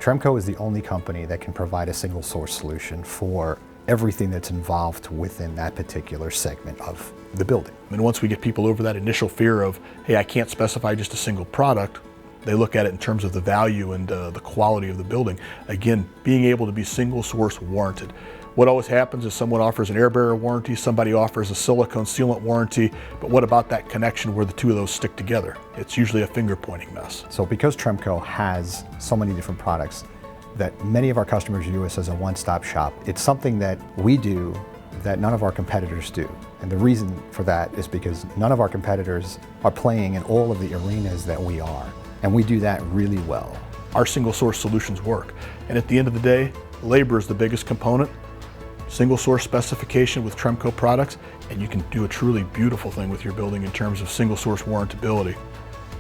Tremco is the only company that can provide a single source solution for everything that's involved within that particular segment of the building. And once we get people over that initial fear of, hey, I can't specify just a single product, they look at it in terms of the value and the quality of the building. Again, being able to be single source warranted. What always happens is someone offers an air barrier warranty, somebody offers a silicone sealant warranty, but what about that connection where the two of those stick together? It's usually a finger pointing mess. So because Tremco has so many different products that many of our customers view us as a one-stop shop, it's something that we do that none of our competitors do. And the reason for that is because none of our competitors are playing in all of the arenas that we are. And we do that really well. Our single source solutions work. And at the end of the day, labor is the biggest component. Single source specification with Tremco products, and you can do a truly beautiful thing with your building in terms of single source warrantability,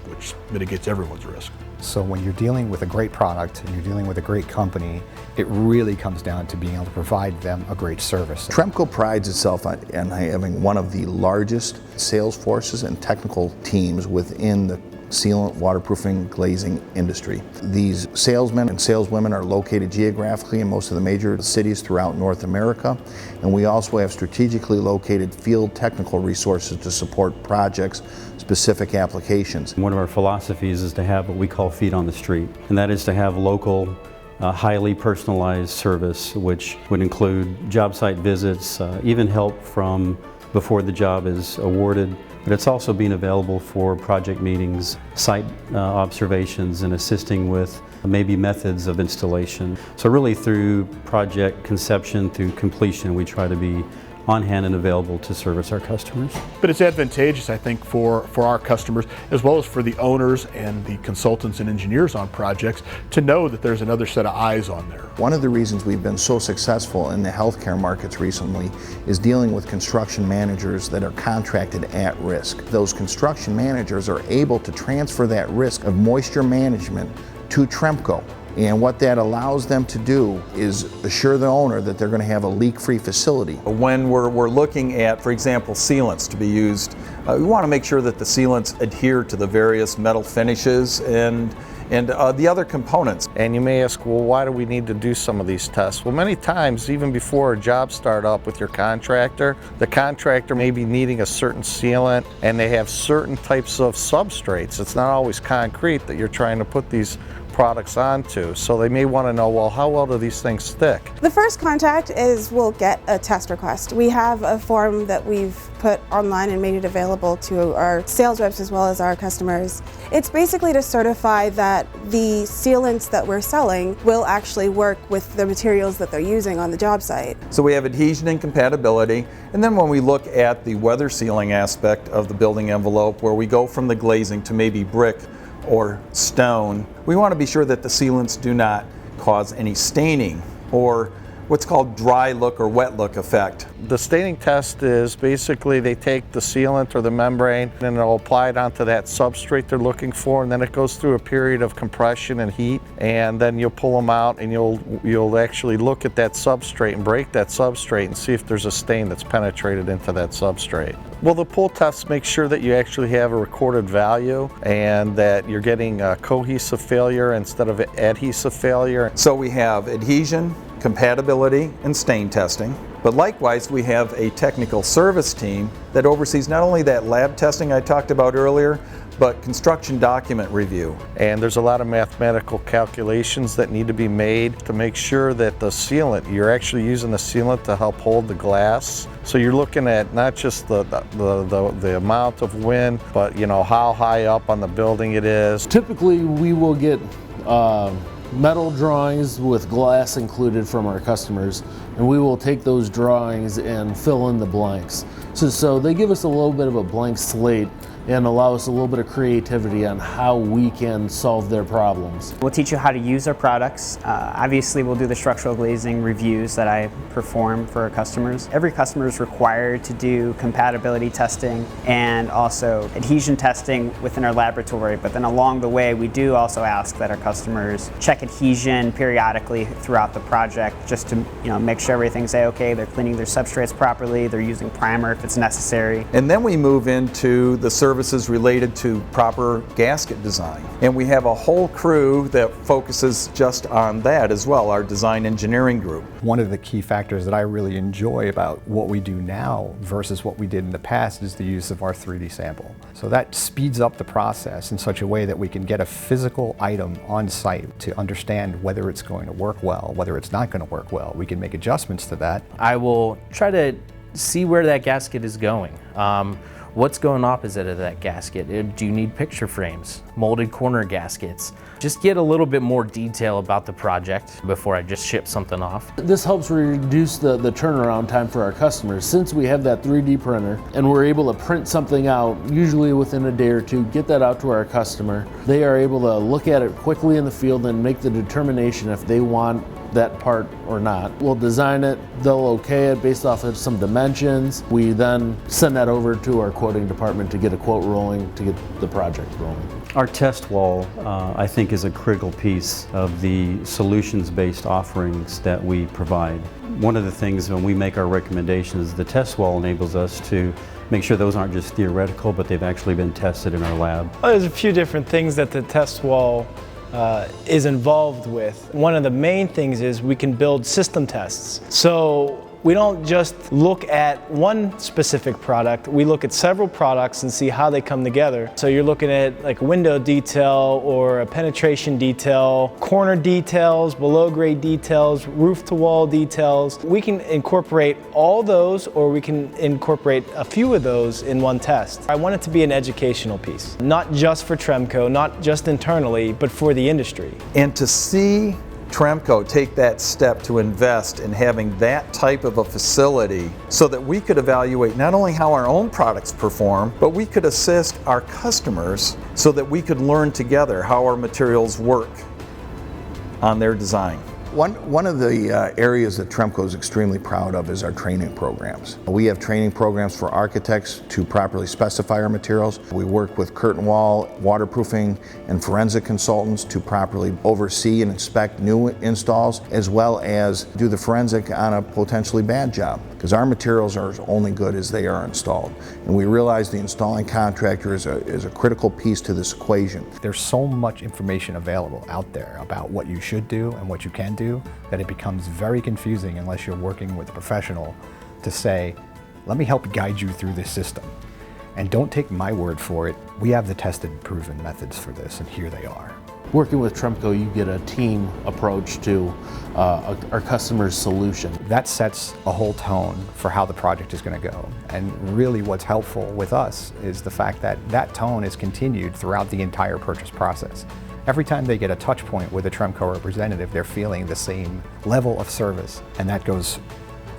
which mitigates everyone's risk. So when you're dealing with a great product and you're dealing with a great company, it really comes down to being able to provide them a great service. Tremco prides itself on having one of the largest sales forces and technical teams within the sealant, waterproofing, glazing industry. These salesmen and saleswomen are located geographically in most of the major cities throughout North America, and we also have strategically located field technical resources to support projects, specific applications. One of our philosophies is to have what we call feet on the street, and that is to have local, highly personalized service, which would include job site visits, even help from before the job is awarded. But it's also being available for project meetings, site observations, and assisting with maybe methods of installation. So really through project conception through completion, we try to be on hand and available to service our customers. But it's advantageous, I think, for our customers, as well as for the owners and the consultants and engineers on projects, to know that there's another set of eyes on there. One of the reasons we've been so successful in the healthcare markets recently is dealing with construction managers that are contracted at risk. Those construction managers are able to transfer that risk of moisture management to Tremco. And what that allows them to do is assure the owner that they're going to have a leak-free facility. When we're looking at, for example, sealants to be used, we want to make sure that the sealants adhere to the various metal finishes and the other components. And you may ask, well, why do we need to do some of these tests? Well, many times, even before a job start up with your contractor, the contractor may be needing a certain sealant and they have certain types of substrates. It's not always concrete that you're trying to put these products onto. So they may want to know, well, how well do these things stick? The first contact is we'll get a test request. We have a form that we've put online and made it available to our sales reps as well as our customers. It's basically to certify that the sealants that we're selling will actually work with the materials that they're using on the job site. So we have adhesion and compatibility, and then when we look at the weather sealing aspect of the building envelope, where we go from the glazing to maybe brick or stone, we want to be sure that the sealants do not cause any staining or what's called dry look or wet look effect. The staining test is basically they take the sealant or the membrane and they'll apply it onto that substrate they're looking for, and then it goes through a period of compression and heat, and then you'll pull them out and you'll actually look at that substrate and break that substrate and see if there's a stain that's penetrated into that substrate. Well, the pull tests make sure that you actually have a recorded value and that you're getting a cohesive failure instead of adhesive failure. So we have adhesion, compatibility, and stain testing. But likewise, we have a technical service team that oversees not only that lab testing I talked about earlier, but construction document review. And there's a lot of mathematical calculations that need to be made to make sure that the sealant, you're actually using the sealant to help hold the glass. So you're looking at not just the amount of wind, but how high up on the building it is. Typically, we will get metal drawings with glass included from our customers, and we will take those drawings and fill in the blanks. So they give us a little bit of a blank slate and allow us a little bit of creativity on how we can solve their problems. We'll teach you how to use our products. Obviously, we'll do the structural glazing reviews that I perform for our customers. Every customer is required to do compatibility testing and also adhesion testing within our laboratory, but then along the way, we do also ask that our customers check adhesion periodically throughout the project just to make sure sure everything's okay, they're cleaning their substrates properly, they're using primer if it's necessary. And then we move into the services related to proper gasket design. And we have a whole crew that focuses just on that as well, our design engineering group. One of the key factors that I really enjoy about what we do now versus what we did in the past is the use of our 3D sample. So that speeds up the process in such a way that we can get a physical item on site to understand whether it's going to work well, whether it's not going to work well. We can make adjustments to that. I will try to see where that gasket is going. What's going opposite of that gasket? Do you need picture frames, molded corner gaskets? Just get a little bit more detail about the project before I just ship something off. This helps reduce the turnaround time for our customers. Since we have that 3D printer and we're able to print something out, usually within a day or two, get that out to our customer, they are able to look at it quickly in the field and make the determination if they want that part or not. We'll design it, they'll okay it based off of some dimensions. We then send that over to our quoting department to get a quote rolling, to get the project rolling. Our test wall, I think, is a critical piece of the solutions-based offerings that we provide. One of the things when we make our recommendations, the test wall enables us to make sure those aren't just theoretical, but they've actually been tested in our lab. Well, there's a few different things that the test wall is involved with. One of the main things is we can build system tests. So we don't just look at one specific product, we look at several products and see how they come together. So you're looking at like a window detail or a penetration detail, corner details, below grade details, roof to wall details. We can incorporate all those, or we can incorporate a few of those in one test. I want it to be an educational piece, not just for Tremco, not just internally, but for the industry. And to see Tremco take that step to invest in having that type of a facility so that we could evaluate not only how our own products perform, but we could assist our customers so that we could learn together how our materials work on their design. One of the areas that Tremco is extremely proud of is our training programs. We have training programs for architects to properly specify our materials. We work with curtain wall, waterproofing, and forensic consultants to properly oversee and inspect new installs, as well as do the forensic on a potentially bad job, because our materials are as only good as they are installed. And we realize the installing contractor is a critical piece to this equation. There's so much information available out there about what you should do and what you can do that it becomes very confusing unless you're working with a professional to say, let me help guide you through this system. And don't take my word for it. We have the tested, proven methods for this, and here they are. Working with Tremco, you get a team approach to our customer's solution. That sets a whole tone for how the project is going to go. And really what's helpful with us is the fact that that tone is continued throughout the entire purchase process. Every time they get a touch point with a Tremco representative, they're feeling the same level of service. And that goes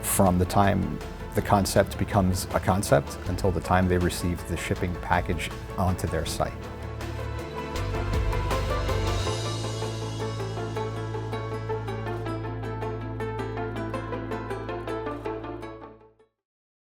from the time the concept becomes a concept until the time they receive the shipping package onto their site.